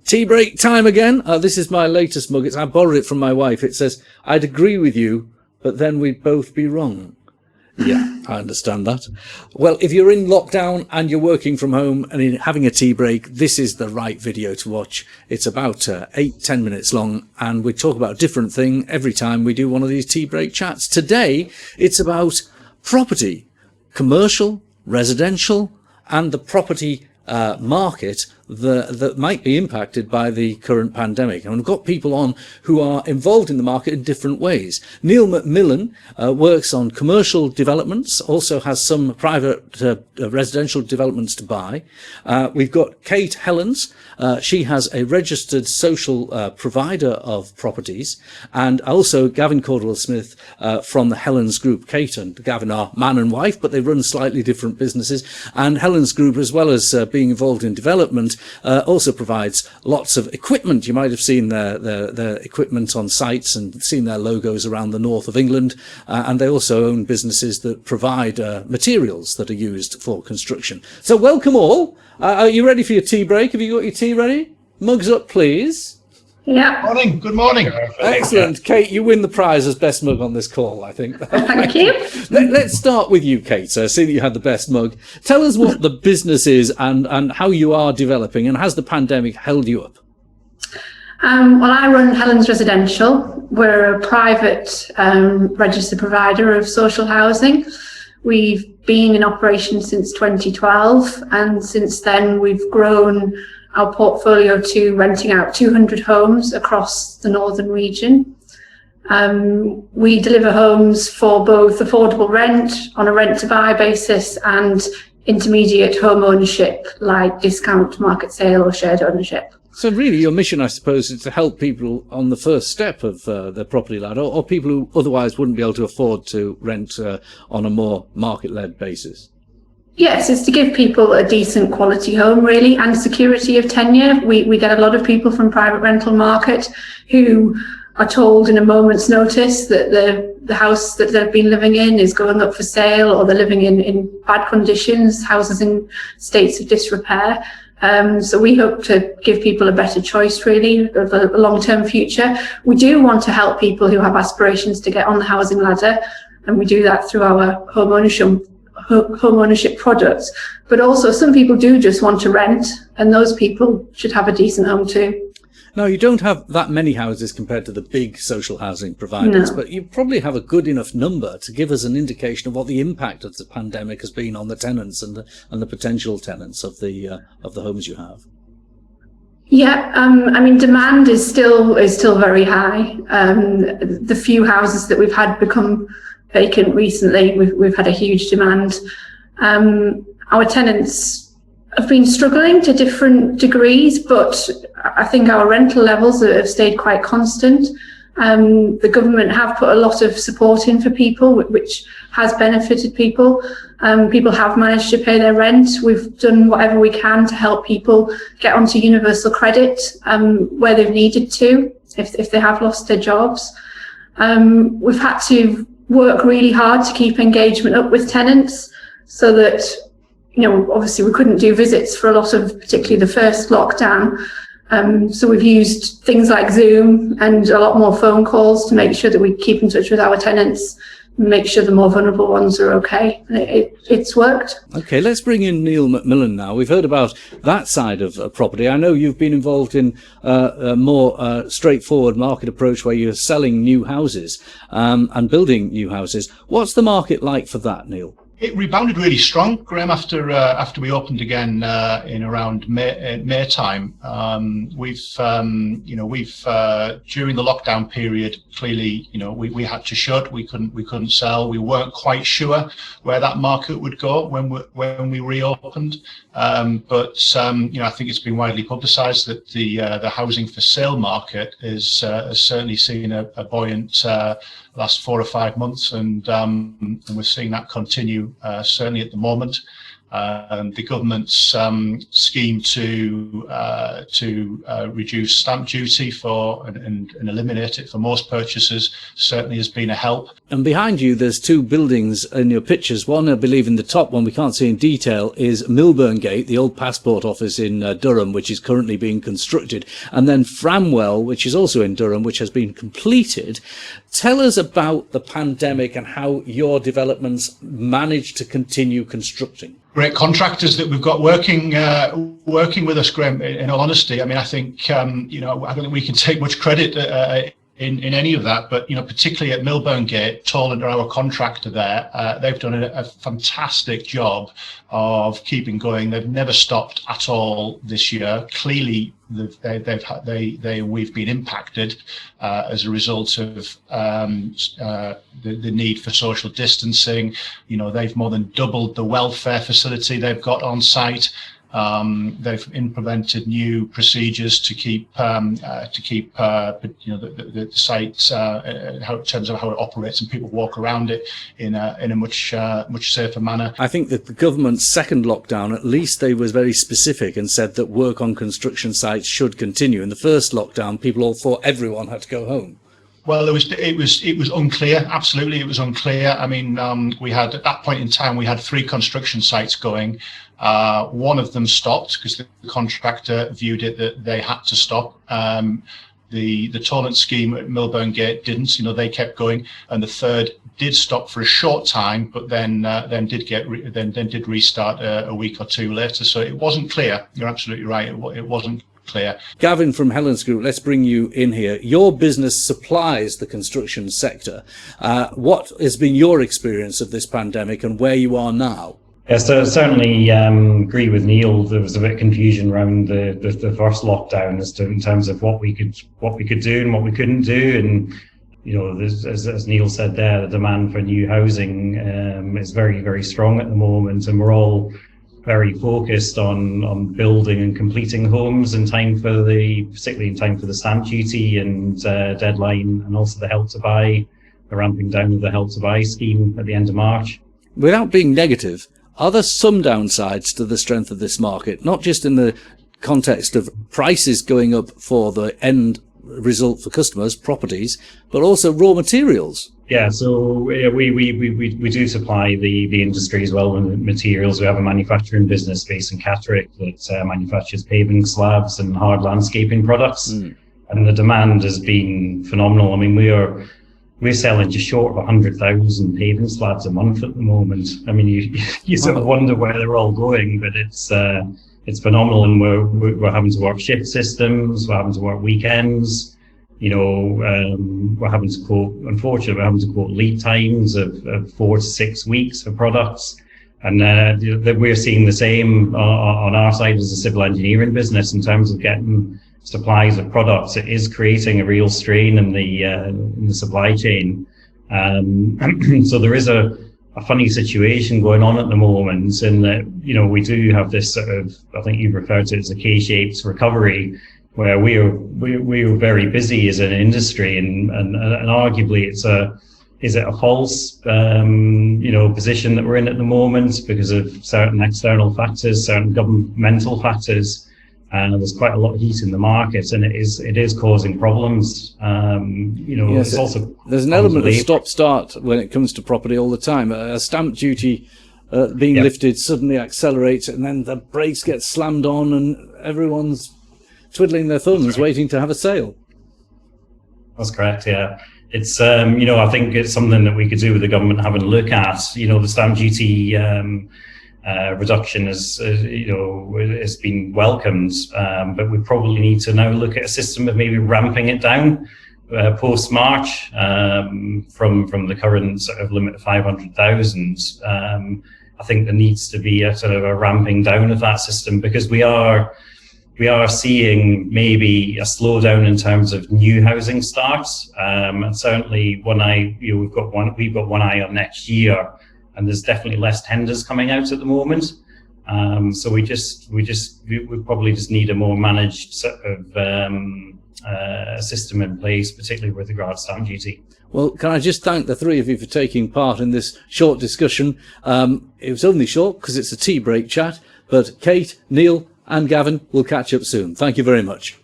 Tea break time again. This is my latest mug. I borrowed it from my wife. It says, "I'd agree with you, but then we'd both be wrong." Yeah, I understand that. Well, if you're in lockdown and you're working from home and having a tea break, this is the right video to watch. It's about 8-10 minutes long, and we talk about a different thing every time we do one of these tea break chats. Today, it's about property, commercial, residential, and the property market that might be impacted by the current pandemic. And we've got people on who are involved in the market in different ways. Neil McMillan works on commercial developments, also has some private residential developments to buy. We've got Kate Helens. She has a registered social provider of properties, and also Gavin Caldwell-Smith from the Helens Group. Kate and Gavin are man and wife, but they run slightly different businesses. And Helens Group, as well as being involved in development, also provides lots of equipment. You might have seen their equipment on sites and seen their logos around the north of England. And they also own businesses that provide materials that are used for construction. So welcome all. Are you ready for your tea break? Have you got your tea ready? Mugs up, please. Yeah. Morning. Good morning. Excellent. Kate, you win the prize as best mug on this call, I think. Thank you. Let's start with you, Kate. I see that you had the best mug. Tell us what the business is and how you are developing, and has the pandemic held you up? Well, I run Helens Residential. We're a private registered provider of social housing. We've been in operation since 2012, and since then we've grown our portfolio to renting out 200 homes across the northern region. We deliver homes for both affordable rent on a rent-to-buy basis and intermediate home ownership like discount, market sale or shared ownership. So really your mission, I suppose, is to help people on the first step of their property ladder, or people who otherwise wouldn't be able to afford to rent on a more market-led basis. Yes, it's to give people a decent quality home, really, and security of tenure. We get a lot of people from private rental market who are told in a moment's notice that the house that they've been living in is going up for sale, or they're living in bad conditions, houses in states of disrepair. So we hope to give people a better choice, really, of a long-term future. We do want to help people who have aspirations to get on the housing ladder, and we do that through our home ownership products. But also some people do just want to rent, and those people should have a decent home too. Now, you don't have that many houses compared to the big social housing providers, but you probably have a good enough number to give us an indication of what the impact of the pandemic has been on the tenants and the potential tenants of the homes you have. Yeah, I mean, demand is still very high. The few houses that we've had become vacant recently, we've had a huge demand. Our tenants have been struggling to different degrees, but I think our rental levels have stayed quite constant. The government have put a lot of support in for people, which has benefited people. People have managed to pay their rent. We've done whatever we can to help people get onto universal credit where they've needed to, if they have lost their jobs. We've had to work really hard to keep engagement up with tenants, so that, you know, obviously we couldn't do visits for a lot of, particularly the first lockdown. So we've used things like Zoom and a lot more phone calls to make sure that we keep in touch with our tenants, make sure the more vulnerable ones are okay. It's worked. Okay, let's bring in Neil McMillan now. We've heard about that side of property. I know you've been involved in a more straightforward market approach where you're selling new houses and building new houses. What's the market like for that, Neil? It rebounded really strong, Graham, after we opened again in around May time. We've during the lockdown period, clearly, we had to shut. We couldn't sell. We weren't quite sure where that market would go when we reopened. But I think it's been widely publicised that the housing for sale market has certainly seen a buoyant last 4 or 5 months, and we're seeing that continue certainly at the moment. The government's scheme to reduce stamp duty and eliminate it for most purchases certainly has been a help. And behind you, there's two buildings in your pictures. One, I believe, in the top one we can't see in detail, is Milburn Gate, the old passport office in Durham, which is currently being constructed, and then Framwell, which is also in Durham, which has been completed. Tell us about the pandemic and how your developments managed to continue constructing. Great contractors that we've got working with us, Graham. In all honesty, I mean, I think I don't think we can take much credit in any of that, but particularly at Milburn Gate, Toland are our contractor there. They've done a fantastic job of keeping going. They've never stopped at all this year. Clearly, we've been impacted as a result of the need for social distancing. They've more than doubled the welfare facility they've got on site. They've implemented new procedures to keep the site in terms of how it operates, and people walk around it in a much safer manner. I think that the government's second lockdown, at least they was very specific and said that work on construction sites should continue. In the first lockdown, people all thought everyone had to go home. Well, it was unclear. Absolutely, it was unclear. I mean, we had at that point in time we had 3 construction sites going. One of them stopped because the contractor viewed it that they had to stop. The Toland scheme at Milburn Gate didn't. They kept going, and the third did stop for a short time, but then did restart a week or two later. So it wasn't clear. You're absolutely right. It wasn't clear. Gavin from Helens Group, let's bring you in here. Your business supplies the construction sector. What has been your experience of this pandemic and where you are now? Yes, so certainly agree with Neil. There was a bit of confusion around the first lockdown as to in terms of what we could do and what we couldn't do, and as Neil said there, the demand for new housing is very, very strong at the moment, and we're all very focused on building and completing homes in time for particularly in time for the stamp duty and deadline, and also the Help to Buy, the ramping down of the Help to Buy scheme at the end of March. Without being negative, are there some downsides to the strength of this market, not just in the context of prices going up for the end result for customers, properties, but also raw materials? Yeah, so we do supply the industry as well with materials. We have a manufacturing business based in Catterick that manufactures paving slabs and hard landscaping products, and the demand has been phenomenal. I mean, we're selling just short of 100,000 paving slabs a month at the moment. I mean, you sort of wonder where they're all going, but it's phenomenal, and we're having to work shift systems, we're having to work weekends. We're having to quote lead times of 4 to 6 weeks for products, and that we're seeing the same on our side as a civil engineering business in terms of getting supplies of products. It is creating a real strain in the supply chain. So there is a funny situation going on at the moment, in that we do have this sort of, I think you've referred to it as a K-shaped recovery, where we are very busy as an industry, and arguably is it a false position that we're in at the moment because of certain external factors, certain governmental factors. There's quite a lot of heat in the market, and it is causing problems. Yes, it's also there's an element of stop-start when it comes to property all the time. A stamp duty being lifted suddenly accelerates, and then the brakes get slammed on, and everyone's twiddling their thumbs, waiting to have a sale. That's correct. Yeah, it's I think it's something that we could do with the government having a look at. The stamp duty reduction has been welcomed, but we probably need to now look at a system of maybe ramping it down post March from the current sort of limit of 500,000. I think there needs to be a sort of a ramping down of that system, because we are seeing maybe a slowdown in terms of new housing starts, and certainly we've got one eye on next year, and there's definitely less tenders coming out at the moment. So we probably just need a more managed sort of system in place, particularly with regard to stamp duty. Well, can I just thank the three of you for taking part in this short discussion. It was only short because it's a tea break chat, but Kate, Neil and Gavin will catch up soon. Thank you very much.